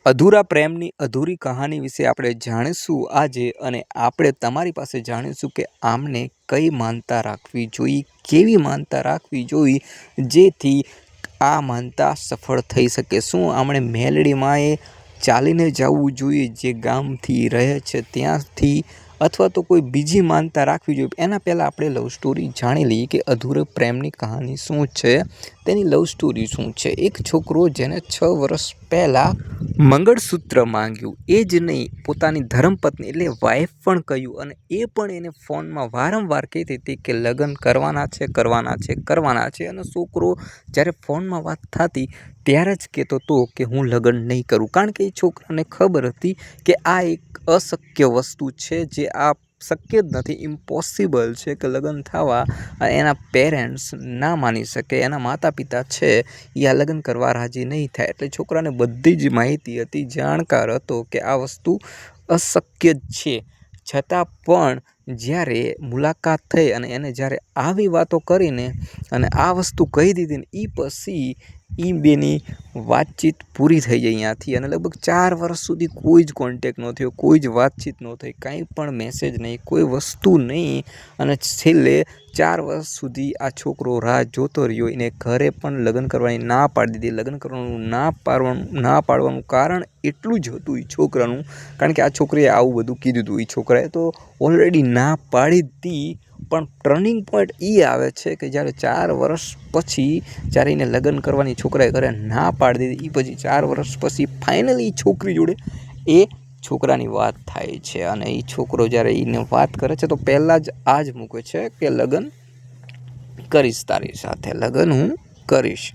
અધૂરા પ્રેમની અધૂરી કહાની વિશે આપણે જાણીશું આજે, અને આપણે તમારી પાસે જાણીશું કે આમને કઈ માનતા રાખવી જોઈએ, કેવી માનતા રાખવી જોઈએ જેથી આ માનતા સફળ થઈ શકે। શું આપણે મેલડીમાં ચાલીને જવું જોઈએ જે ગામથી રહે છે ત્યાંથી, અથવા તો કોઈ બીજી માનતા રાખવી જોઈએ? એના પહેલાં આપણે લવ સ્ટોરી જાણી લઈએ કે અધૂરા પ્રેમની કહાની શું છે, તેની લવ સ્ટોરી શું છે। એક છોકરો જેને 6 વર્ષ પહેલાં મંગળસૂત્ર માંગ્યું, એ જ નહીં પોતાની ધર્મપત્ની એટલે વાઈફ પણ કહ્યું, અને એ પણ એને ફોનમાં વારંવાર કહેતી હતી કે લગ્ન કરવાના છે કરવાના છે કરવાના છે, અને છોકરો જ્યારે ફોનમાં વાત થતી ત્યારે જ કહેતો હતો કે હું લગ્ન નહીં કરું, કારણ કે એ છોકરાને ખબર હતી કે આ એક અશક્ય વસ્તુ છે, જે આ શક્ય જ નથી, ઇમ્પોસિબલ છે કે લગ્ન થવા એના પેરેન્ટ્સ ના માની શકે, એના માતા પિતા છે એ આ લગ્ન કરવા રાજી નહીં થાય। એટલે છોકરાને બધી જ માહિતી હતી, જાણકાર હતો કે આ વસ્તુ અશક્ય જ છે, છતાં પણ જ્યારે મુલાકાત થઈ અને એને જ્યારે આવી વાતો કરીને અને આ વસ્તુ કહી દીધી ને એ પછી એ બેની વાતચીત પૂરી થઈ જાય અહીંયાથી, અને લગભગ 4 વર્ષ સુધી કોઈ જ કોન્ટેક્ટ ન થયો, કોઈ જ વાતચીત ન થઈ, કાંઈ પણ મેસેજ નહીં, કોઈ વસ્તુ નહીં, અને છેલ્લે 4 વર્ષ સુધી આ છોકરો રાહ જોતો રહ્યો। એને ઘરે પણ લગ્ન કરવાની ના પાડી દીધી। લગ્ન કરવાનું ના પાડવાનું કારણ એટલું જ હતું એ છોકરાનું, કારણ કે આ છોકરીએ આવું બધું કીધું હતું, એ છોકરાએ તો ઓલરેડી ના પાડી દીધી। પણ ટર્નિંગ પોઈન્ટ એ આવે છે કે જ્યારે 4 વર્ષ પછી જ્યારે એને લગ્ન કરવાની છોકરાએ ઘરે ના પાડી દીધી, એ પછી 4 વર્ષ પછી ફાઇનલી છોકરી જોડે એ છોકરાની વાત થાય છે, અને એ છોકરો જ્યારે એને વાત કરે છે તો પહેલાં જ આ જ મૂકે છે કે લગ્ન કરીશ, તારી સાથે લગ્ન હું કરીશ।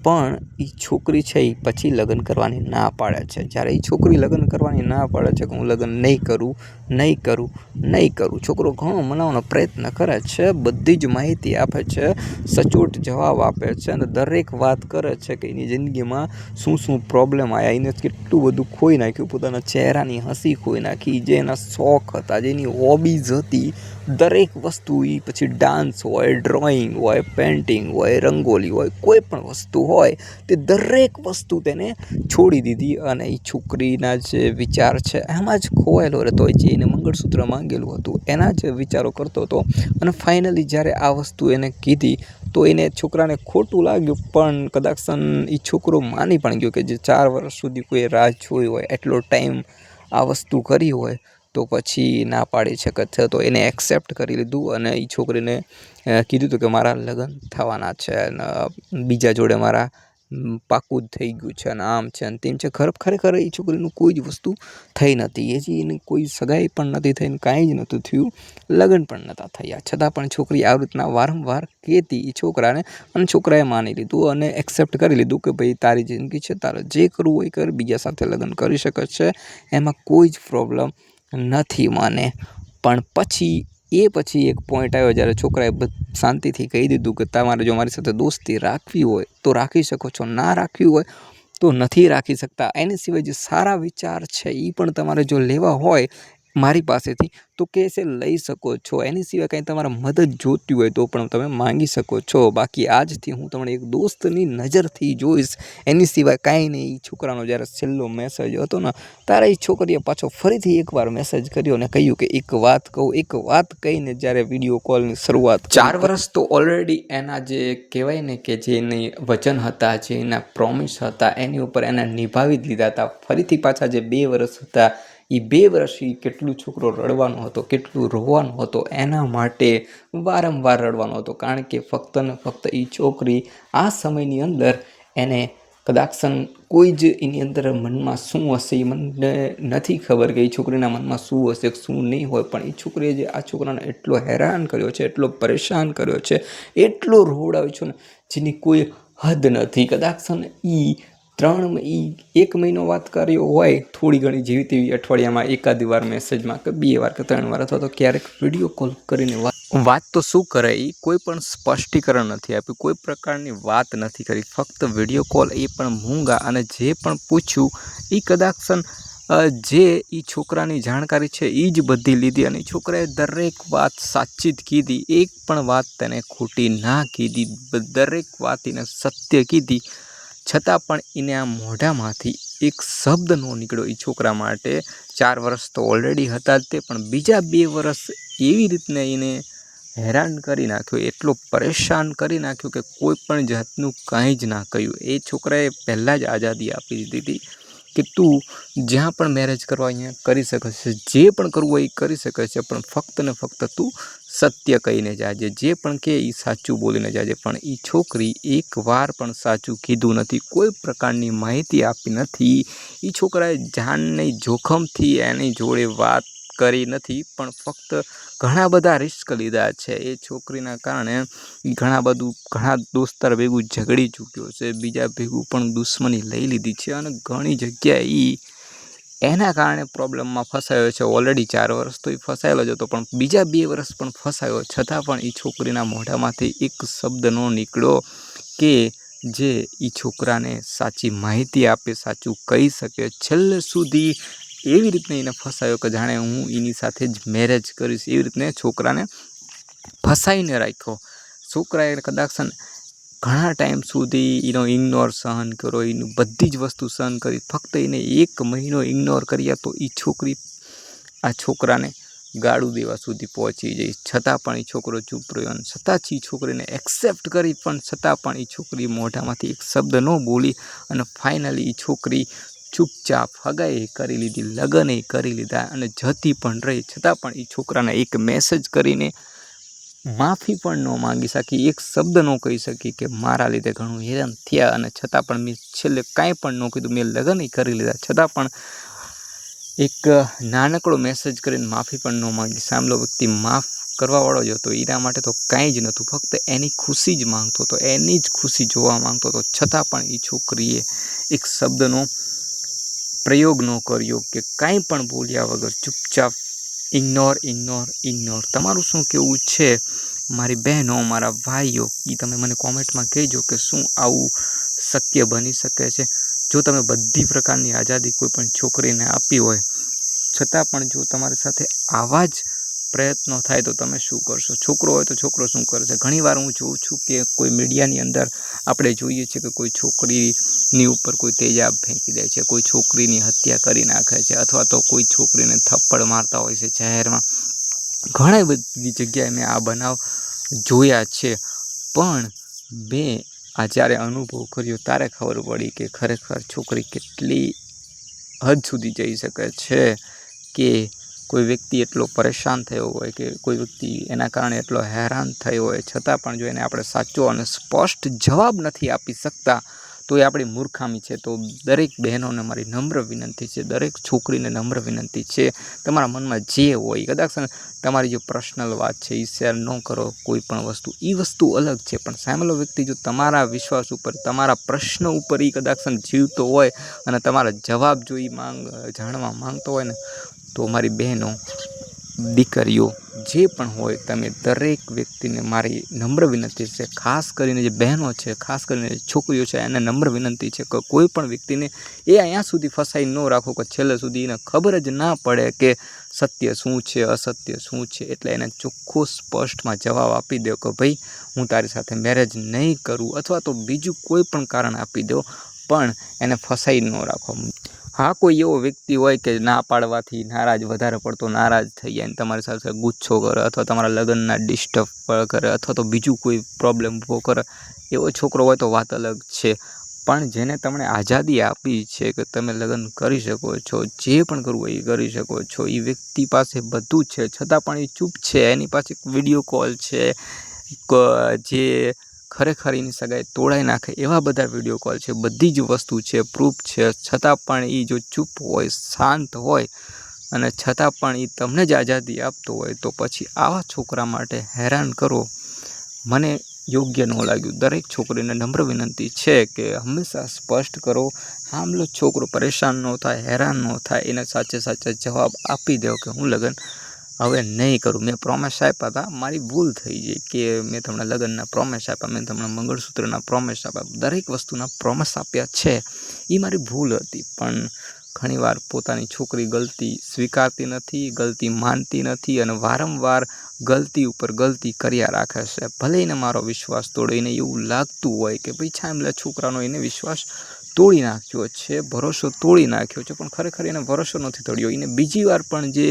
પણ એ છોકરી છે એ પછી લગ્ન કરવાની ના પાડે છે। જ્યારે એ છોકરી લગ્ન કરવાની ના પાડે છે કે હું લગ્ન નહીં કરું નહીં કરું નહીં કરું, છોકરો ઘણો મનાવવાનો પ્રયત્ન કરે છે, બધી જ માહિતી આપે છે, સચોટ જવાબ આપે છે, અને દરેક વાત કરે છે કે એની જિંદગીમાં શું શું પ્રોબ્લેમ આવ્યા, એને કેટલું બધું ખોઈ નાખ્યું, પોતાના ચહેરાની હસી ખોઈ નાખી, જે એના શોખ હતા, જેની હોબીઝ હતી, દરેક વસ્તુ, એ પછી ડાન્સ હોય, ડ્રોઈંગ હોય, પેઇન્ટિંગ હોય, રંગોલી હોય, કોઈ પણ વસ્તુ હોય તે દરેક વસ્તુ તેને છોડી દીધી, અને એ છોકરીના જે વિચાર છે એમાં જ ખોવાયેલો રહેતો હોય, જે એને મંગળસૂત્ર માંગેલું હતું એના જ વિચારો કરતો હતો। અને ફાઇનલી જ્યારે આ વસ્તુ એને કીધી તો એને છોકરાને ખોટું લાગ્યું, પણ કદાચ એ છોકરો માની પણ ગયો કે જે 4 વર્ષ સુધી કોઈ રાહ જોઈ હોય, એટલો ટાઈમ આ વસ્તુ કરી હોય તો પછી ના પાડી શકે છે, તો એને એક્સેપ્ટ કરી લીધું, અને એ છોકરીને કીધું હતું કે મારા લગ્ન થવાના છે, અને બીજા જોડે મારા પાકું જ થઈ ગયું છે, અને આમ છે અને તેમ છે। ખરેખર એ છોકરીનું કોઈ જ વસ્તુ થઈ નથી, હજી એની કોઈ સગાઈ પણ નથી થઈ, કાંઈ જ નહોતું થયું, લગ્ન પણ નહોતા થયા, છતાં પણ છોકરી આવી રીતના વારંવાર કહેતી એ છોકરાને, અને છોકરાએ માની લીધું અને એક્સેપ્ટ કરી લીધું કે ભાઈ તારી જિંદગી છે, તારે જે કરવું હોય કર, બીજા સાથે લગ્ન કરી શકે છે, એમાં કોઈ જ પ્રોબ્લેમ નથી મને। પણ પછી એક પોઈન્ટ આવ્યો જ્યારે છોકરાએ શાંતિથી કહી દીધું કે તમારે જો મારી સાથે દોસ્તી રાખવી હોય તો રાખી શકો છો, ના રાખવી હોય તો નથી રાખી શકતા, એની સિવાય જે સારા વિચાર છે એ પણ તમારે જો લેવા હોય મારી પાસેથી તો કેસે લઈ શકો છો, એની સિવાય કંઈ તમારે મદદ જોતી હોય તો પણ તમે માંગી શકો છો, બાકી આજથી હું તમને એક દોસ્તની નજરથી જોઈશ, એની સિવાય કાંઈ નહીં। એ છોકરાનો જ્યારે છેલ્લો મેસેજ હતો ને ત્યારે એ છોકરીએ પાછો ફરીથી એકવાર મેસેજ કર્યો અને કહ્યું કે એક વાત કહું, એક વાત કહીને જ્યારે વિડીયો કોલની શરૂઆત, 4 વર્ષ તો ઓલરેડી એના જે કહેવાય ને કે જે એની વચન હતા, જે એના પ્રોમિસ હતા, એની ઉપર એને નિભાવી દીધા હતા। ફરીથી પાછા જે 2 વર્ષ હતા, એ 2 વર્ષ કેટલું છોકરો રડવાનો હતો, કેટલું રોવાનો હતો, એના માટે વારંવાર રડવાનો હતો, કારણ કે ફક્ત ને ફક્ત એ છોકરી આ સમયની અંદર એને કદાચન કોઈ જ એની અંદર મનમાં શું હશે એ મને નથી ખબર કે એ છોકરીના મનમાં શું હશે શું નહીં હોય, પણ એ છોકરીએ જે આ છોકરાને એટલો હેરાન કર્યો છે, એટલો પરેશાન કર્યો છે, એટલો રોવડાવ્યો છે ને જેની કોઈ હદ નથી। કદાચન એ 1 મહિનો વાત કર્યો હોય થોડી ઘણી જેવી તેવી, અઠવાડિયામાં એકાદી વાર મેસેજમાં કે 2 વાર કે 3 વાર, અથવા તો ક્યારેક વિડીયો કોલ કરીને વાત તો શું કરે, એ કોઈ પણ સ્પષ્ટીકરણ નથી આપ્યું, કોઈ પ્રકારની વાત નથી કરી, ફક્ત વિડીયો કોલ, એ પણ મૂંગા, અને જે પણ પૂછ્યું એ કદાચન જે એ છોકરાની જાણકારી છે એ જ બધી લીધી, અને છોકરાએ દરેક વાત સાચી જ કીધી, એક પણ વાત તેને ખોટી ના કીધી, દરેક વાત એને સત્ય કીધી, છતાં પણ એને આ મોઢામાંથી એક શબ્દ ન નીકળ્યો એ છોકરા માટે. 4 વર્ષ તો ઓલરેડી હતા જ તે, પણ બીજા 2 વર્ષ એવી રીતને એને હેરાન કરી નાખ્યો, એટલો પરેશાન કરી નાખ્યો કે કોઈ પણ જાતનું કંઈ જ ના કહ્યું. એ છોકરાએ પહેલાં જ આઝાદી આપી દીધી હતી કે તું જ્યાં પણ મેરેજ કરવા અહીંયા કરી શકે છે, જે પણ કરવું હોય એ કરી શકે છે, પણ ફક્ત ને ફક્ત તું સત્ય કહીને જાજે, જે પણ કે એ સાચું બોલીને જાજે. પણ એ છોકરી એક વાર પણ સાચું કીધું નથી, કોઈ પ્રકારની માહિતી આપી નથી. એ છોકરાએ જાનની જોખમથી એની જોડે વાત કરી નથી, પણ ફક્ત ઘણા બધા રિસ્ક લીધા છે. એ છોકરીના કારણે ઘણા દોસ્તાર ભેગું ઝઘડી ચૂક્યો છે, બીજા ભેગું પણ દુશ્મની લઈ લીધી છે, અને ઘણી જગ્યાએ એના કારણે પ્રોબ્લેમમાં ફસાયો છે. ઓલરેડી 4 વર્ષ તો એ ફસાયેલો જ હતો, પણ બીજા 2 વર્ષ પણ ફસાયો, છતાં પણ એ છોકરીના મોઢામાંથી એક શબ્દ ન નીકળ્યો કે જે એ છોકરાને સાચી માહિતી આપે, સાચું કહી શકે. છેલ્લે સુધી એવી રીતને એને ફસાયો કે જાણે હું એની સાથે જ મેરેજ કરીશ, એવી રીતને છોકરાને ફસાઈને રાખ્યો. છોકરાએ કદાચ ઘણા ટાઈમ સુધી એનો ઇગ્નોર સહન કર્યો, એની બધી જ વસ્તુ સહન કરી. ફક્ત એને 1 મહિનો ઇગ્નોર કર્યા તો એ છોકરી આ છોકરાને ગાળું દેવા સુધી પહોંચી જઈ, છતાં પણ એ છોકરો ચૂપ રહ્યો, અને છતાં એ છોકરીને એક્સેપ્ટ કરી, પણ છતાં પણ એ છોકરી મોઢામાંથી એક શબ્દ ન બોલી, અને ફાઇનલી એ છોકરી ચૂપચાપ હગાઈ કરી લીધી, લગ્ન કરી લીધા, અને જતી પણ રહી. છતાં પણ એ છોકરાને એક મેસેજ કરીને માફી પણ ન માંગી શકી, એક શબ્દ ન કહી શકી કે મારા લીધે ઘણું હેરાન થયા, અને છતાં પણ મેં છેલ્લે કાંઈ પણ ન કીધું, મેં લગ્ન કરી લીધા, છતાં પણ એક નાનકડો મેસેજ કરીને માફી પણ ન માંગી. સામેલો વ્યક્તિ માફ કરવાવાળો જ હતો, એના માટે તો કાંઈ જ નહોતું, ફક્ત એની ખુશી જ માંગતો હતો, એની જ ખુશી જોવા માંગતો હતો. છતાં પણ એ છોકરીએ એક શબ્દનો પ્રયોગ ન કર્યો કે કાંઈ પણ બોલ્યા વગર ચૂપચાપ ઇગ્નોર. તમારું શું કહેવું છે મારી બહેનો, મારા ભાઈઓ, એ તમે મને કોમેન્ટમાં કહેજો કે શું આવું શક્ય બની શકે છે? જો તમે બધી પ્રકારની આઝાદી કોઈ પણ છોકરીને આપી હોય, છતાં પણ જો તમારી સાથે આવા જ પ્રયત્નો થાય તો તમે શું કરશો? છોકરો હોય તો છોકરો શું કરશે? ઘણીવાર હું જોઉં છું કે કોઈ મીડિયાની અંદર આપણે જોઈએ છીએ કે કોઈ છોકરીની ઉપર કોઈ તેજાબ ફેંકી દે છે, કોઈ છોકરીની હત્યા કરી નાખે છે, અથવા તો કોઈ છોકરીને થપ્પડ મારતા હોય છે જાહેરમાં. ઘણી બધી જગ્યાએ મેં આ બનાવ જોયા છે, પણ મેં આ જ્યારે અનુભવ કર્યો ત્યારે ખબર પડી કે ખરેખર છોકરી કેટલી હદ સુધી જઈ શકે છે કે કોઈ વ્યક્તિ એટલો પરેશાન થયો હોય, કે કોઈ વ્યક્તિ એના કારણે એટલો હેરાન થયો હોય, છતાં પણ જો એને આપણે સાચો અને સ્પષ્ટ જવાબ નથી આપી શકતા તો એ આપણી મૂર્ખામી છે. તો દરેક બહેનોને મારી નમ્ર વિનંતી છે, દરેક છોકરીને નમ્ર વિનંતી છે, તમારા મનમાં જે હોય, કદાચ તમારી જે પર્સનલ વાત છે એ શેર ન કરો. કોઈ પણ વસ્તુ એ વસ્તુ અલગ છે, પણ સામેલો વ્યક્તિ જો તમારા વિશ્વાસ ઉપર, તમારા પ્રશ્ન ઉપર એ કદાચ જીવતો હોય અને તમારા જવાબ જો એ જાણવા માંગતો હોય ને, તો મારી બહેનો, દીકરીઓ જે પણ હોય, તમે દરેક વ્યક્તિને મારી નમ્ર વિનંતી છે, ખાસ કરીને જે બહેનો છે, ખાસ કરીને જે છોકરીઓ છે, એને નમ્ર વિનંતી છે કે કોઈ પણ વ્યક્તિને એ અહીંયા સુધી ફસાઈ ન રાખો કે છેલ્લે સુધી એને ખબર જ ના પડે કે સત્ય શું છે, અસત્ય શું છે. એટલે એને ચોખ્ખો સ્પષ્ટમાં જવાબ આપી દો કે ભાઈ હું તારી સાથે મેરેજ નહીં કરું, અથવા તો બીજું કોઈ પણ કારણ આપી દો, પણ એને ફસાઈ ન રાખો. હા, કોઈ એવો વ્યક્તિ હોય કે ના પાડવાથી વધારે પડતો નારાજ થઈ જાય, તમારી સાથે ગુસ્સો કરે, અથવા તમારા લગ્નના ડિસ્ટર્બ કરે, અથવા તો બીજું કોઈ પ્રોબ્લેમ ઊભો કરે, એવો છોકરો હોય તો વાત અલગ છે. પણ જેને તમને આઝાદી આપી છે કે તમે લગ્ન કરી શકો છો, જે પણ કરવું હોય એ કરી શકો છો, એ વ્યક્તિ પાસે બધું છે, છતાં પણ એ ચૂપ છે. એની પાસે વિડીયો કોલ છે, જે ખરેખર એની સગાઈ તોડાઈ નાખે એવા બધા વિડીયો કોલ છે, બધી જ વસ્તુ છે, પ્રૂફ છે, છતાં પણ એ જો ચૂપ હોય, શાંત હોય, અને છતાં પણ એ તમને જ આઝાદી આપતો હોય, તો પછી આવા છોકરા માટે હેરાન કરો મને યોગ્ય ન લાગ્યું. દરેક છોકરીને નમ્ર વિનંતી છે કે હંમેશા સ્પષ્ટ કરો, આમલો છોકરો પરેશાન ન થાય, હેરાન ન થાય, એને સાચા જવાબ આપી દો કે હું લગ્ન હવે નહીં કરું. મેં પ્રોમિસ આપ્યા હતા, મારી ભૂલ થઈ ગઈ કે મેં તમને લગ્નના પ્રોમિસ આપ્યા, મેં તમને મંગળસૂત્રના પ્રોમિસ આપ્યા, દરેક વસ્તુના પ્રોમિસ આપ્યા છે, એ મારી ભૂલ હતી. પણ ઘણીવાર પોતાની છોકરી ગલતી સ્વીકારતી નથી, ગલતી માનતી નથી, અને વારંવાર ગલતી ઉપર ગલતી કર્યા રાખે છે. ભલે એને મારો વિશ્વાસ તોડે, એને એવું લાગતું હોય કે ભાઈ છામલા છોકરાનો એને વિશ્વાસ તોડી નાખ્યો છે, ભરોસો તોડી નાખ્યો છે, પણ ખરેખર એને ભરોસો નથી તોડ્યો. એને બીજી વાર પણ જે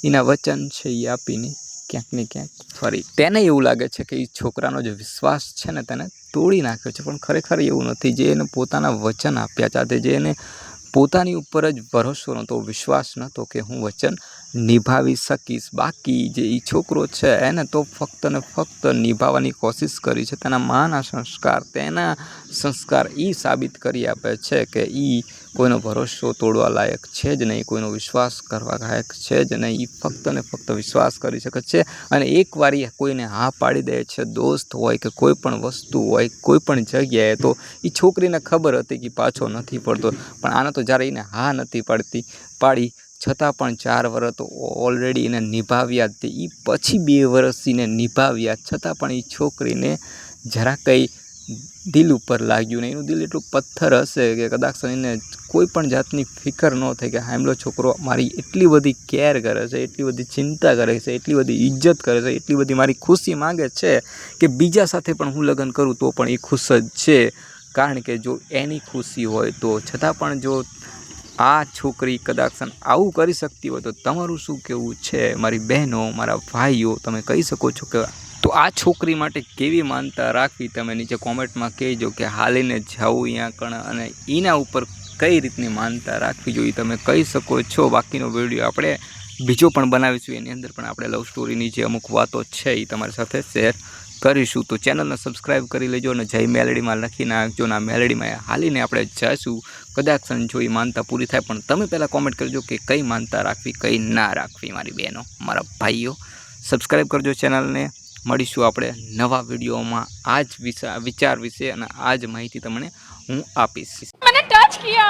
એના વચન છે એ આપીને ક્યાંક ને ક્યાંક ફરી તેને એવું લાગે છે કે એ છોકરાનો જે વિશ્વાસ છે ને તેને તોડી નાખ્યો છે, પણ ખરેખર એવું નથી. જે એને પોતાના વચન આપ્યા સાથે, જે એને પોતાની ઉપર જ ભરોસો નહોતો, વિશ્વાસ નહોતો કે હું વચન નિભાવી શકીશ. બાકી જે એ છોકરો છે એને તો ફક્ત ને ફક્ત નિભાવવાની કોશિશ કરી છે. તેના માના સંસ્કાર, તેના સંસ્કાર એ સાબિત કરી આપે છે કે એ કોઈનો ભરોસો તોડવા લાયક છે જ નહીં, કોઈનો વિશ્વાસ કરવા લાયક છે જ નહીં. એ ફક્ત ને ફક્ત વિશ્વાસ કરી શકે છે અને એકવાર એ કોઈને હા પાડી દે છે, દોસ્ત હોય કે કોઈ પણ વસ્તુ હોય, કોઈ પણ જગ્યાએ, તો એ છોકરીને ખબર હતી કે પાછો નથી પડતો. પણ આને તો જ્યારે એને હા નથી પાડી છતાં પણ 4 વર્ષ તો ઓલરેડી એને નિભાવ્યા જ. એ પછી 2 વર્ષ એને નિભાવ્યા છતાં પણ એ છોકરીને જરા કંઈ દિલ ઉપર લાગ્યું નહીં. એનું દિલ એટલું પથ્થર હશે કે કદાચ એને કોઈ પણ જાતની ફિકર ન થઈ કે હામલો છોકરો મારી એટલી બધી કેર કરે છે, એટલી બધી ચિંતા કરે છે, એટલી બધી ઇજ્જત કરે છે, એટલી બધી મારી ખુશી માગે છે કે બીજા સાથે પણ હું લગ્ન કરું તો પણ એ ખુશ જ છે. કારણ કે જો એની ખુશી હોય તો છતાં પણ જો આ છોકરી કદાચ આવું કરી શકતી હોય તો તમારું શું કહેવું છે મારી બહેનો, મારા ભાઈઓ? તમે કહી શકો છો કે તો આ છોકરી માટે કેવી માનતા રાખવી? તમે નીચે કોમેન્ટમાં કહેજો કે હાલીને જવું અહીંયા કણ અને એના ઉપર કઈ રીતની માનતા રાખવી જોઈએ તમે કહી શકો છો. બાકીનો વિડીયો આપણે બીજો પણ બનાવીશું, એની અંદર પણ આપણે લવ સ્ટોરીની જે અમુક વાતો છે એ તમારી સાથે શેર કરીશું. તો ચેનલને સબસ્ક્રાઈબ કરી લેજો અને જય મેલેડીમાં લખી નાખજો. અને આ મેલેડીમાં હાલીને આપણે જઈશું. કદાચ જો એ માનતા પૂરી થાય, પણ તમે પહેલાં કોમેન્ટ કરજો કે કઈ માનતા રાખવી, કઈ ના રાખવી. મારી બહેનો, મારા ભાઈઓ, સબસ્ક્રાઈબ કરજો ચેનલને. મળીશું આપણે નવા વિડીયોમાં આ જ વિચાર વિશે અને આ જ માહિતી તમને હું આપીશ. मैंने टच किया